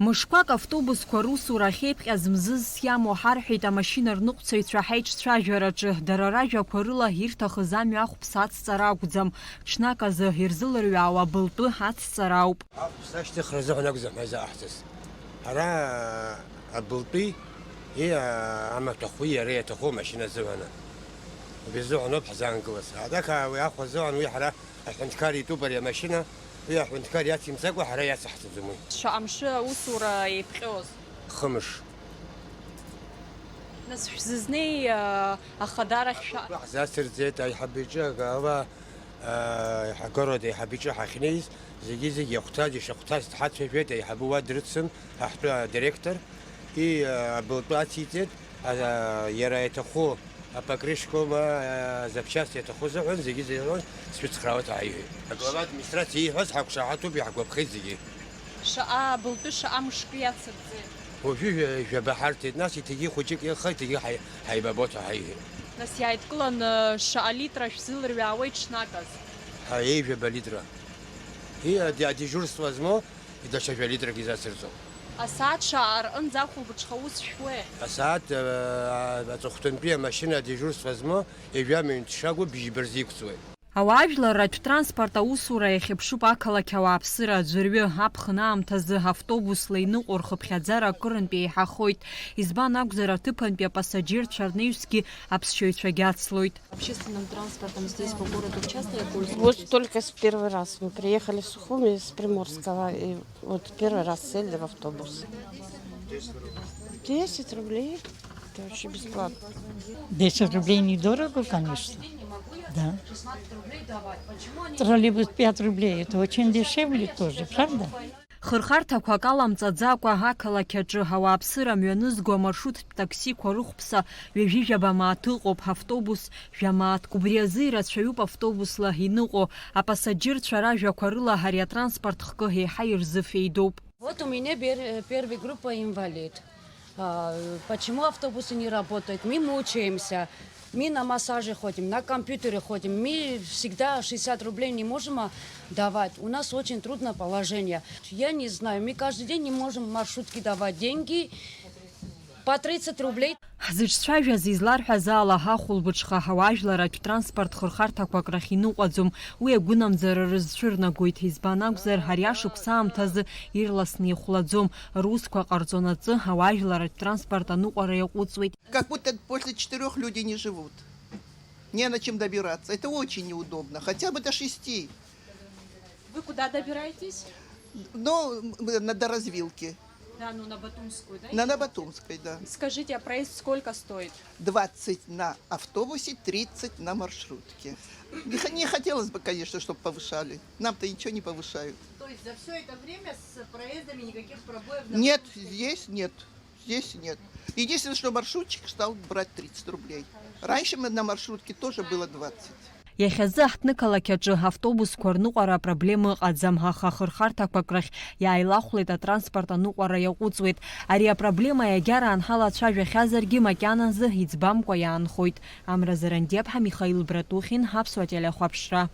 Мышқәак автобусқәа русура ахьеиԥҟьаз мзызс иамоу ҳарҳәеит амашьына рныҟәцаҩцәа ҳаиҿцәажәараҿы, дара ражәақәа рыла ирҭахыз амҩа ахәԥса ацҵара акәӡам, ҽнак азы ирзылырҩаауа абылтәы ацҵара ауп. Ахәԥса ашьҭыхра зыҳәан акәӡам ҳазааҳҵаз. Ҳара абылтәи амаҭәахәи иара иаҭаху амашьына азыҳәаны. Убри азыҳәан ауп ҳзаангылаз. Адак уи ахәа азыҳәан уи ҳара аҳәынҭқар итәуп ари амашьына. Уи аҳәынҭқар иацимҵакәа ҳара иацаҳҵаӡом уи. Шаҟа мшы аусура еиԥҟьоз? Хымш. Нас шәзызнеи ахадарахь ҳзацырҵеит аиҳабыҿы, ала агород аиҳабыҿы ҳахьнеиз, зегьы иахәҭаз, ишахәҭаз дҳацәажәеит, аиҳабы уа дрыцын, ҳаҳтәы адиректор, абылтәы ациҵеит, иара иаҭаху апокрышкома запчасти иаҭаху зыҳәан зегьы зеилон сшәыцхраауеит ааиҳәеит. Аглава администрациа ииҳәаз ҳақәшаҳаҭуп, иҳагәаԥхеит зегьы. Шаҟа абылтәы шаҟа мышкы иацырҵеит? Уажәы жәабаҳарҭеит, нас иҭегьы хәыҷык иаха, иҭегьы ҳаибабоҭа ҳаиҳәеит. Нас иааидкылан шаҟа литра шәзылырҩаауеит ҽнаказ? Еижәаба литра. Адежурство змоу даҽа литрак изацырҵом. Асааҭ шаҟа рҟынӡа ахәылбыҽха ус шәуеи? Асааҭ аҵыхәтәантәи амашьына адежурство змоу ижәамҩан дшагәоу бжьбарзы иқәҵуеит. Ауаажәларратә транспорт аусура иахьыԥшуп ақалақь ауааԥсыра аӡәырҩы, аԥхын аамҭазы автобусла иныҟәо рхыԥхьаӡара акырынтә еиҳахоит. Избан акәзар аҭыԥантәи апассаџьирцәа рнаҩсгьы аԥсшьаҩцәагьы ацлоит. Общественным транспортом здесь по городу часто пользуетесь? Вот только с первый раз. Мы приехали в Сухуми с Приморского, и вот первый раз сели в автобус. 10 рублей. Это вообще бесплатно. 10 рублей недорого, конечно. Да. Троллейбус 5 рублей. Это очень дешевле тоже, правда? Хырхарҭақәак аламҵаӡакәа ақалақь аҿы ауааԥсыра мҩанызго амаршруттә таксиқәа рыхәԥса ҩажәижәаба мааҭ ыҟоуп, автобус жәамааҭк. Убри азы ирацәаҩуп автобусла иныҟәо, апассаџьырцәа ражәақәа рыла ари атранспорт хкы еиҳа ирзыфеидоуп. Вот у меня первая группа инвалид. Почему автобусы не работают? Мы мучаемся. Мы на массаже ходим, на компьютере ходим. Мы всегда 60 рублей не можем давать. У нас очень трудное положение. Я не знаю, мы каждый день не можем маршрутки давать деньги по 30 рублей. Ҳзыҿцәажәаз изларҳәаз ала ҳахәылбыҽха ауаажәларатә транспорт хырхарҭақәак рахь иныҟәаӡом, уи агәынамӡара рызцәырнагоит. Избан акәзар ари ашықәс аамҭазы ирласны ихәлаӡом, русқәа ҟарҵонаҵы ауаажәларатә транспорт аныҟәара иаҟәыҵуеит. Как будто после 4 люди не живут. Не на чем добираться. Это очень неудобно. Хотя бы до 6. Вы куда добираетесь? Ну, до развилки. Да, ну на Батумскую, да? На Батумской, да. Скажите, а проезд сколько стоит? 20 на автобусе, 30 на маршрутке. Не хотелось бы, конечно, чтобы повышали. Нам-то ничего не повышают. То есть за все это время с проездами никаких пробоев? Нет, здесь нет. Здесь нет. Единственное, что маршрутчик стал брать 30 рублей. Раньше мы на маршрутке тоже было 20. Иахьазы ҳҭнықалақь аҿы автобусқәа рныҟәара апроблема ыҟаӡам, аха хырхарҭақәак рахь иааилахәлеит атранспорт аныҟәара иаҟәыҵуеит. Ари апроблема иагьараан ҳалацәажәахьазаргьы макьаназы иӡбамкәа иаанхоит. Амра Зарандиаԥҳа, Михаил Братухин, ҳаԥсуа телеахәаԥшра.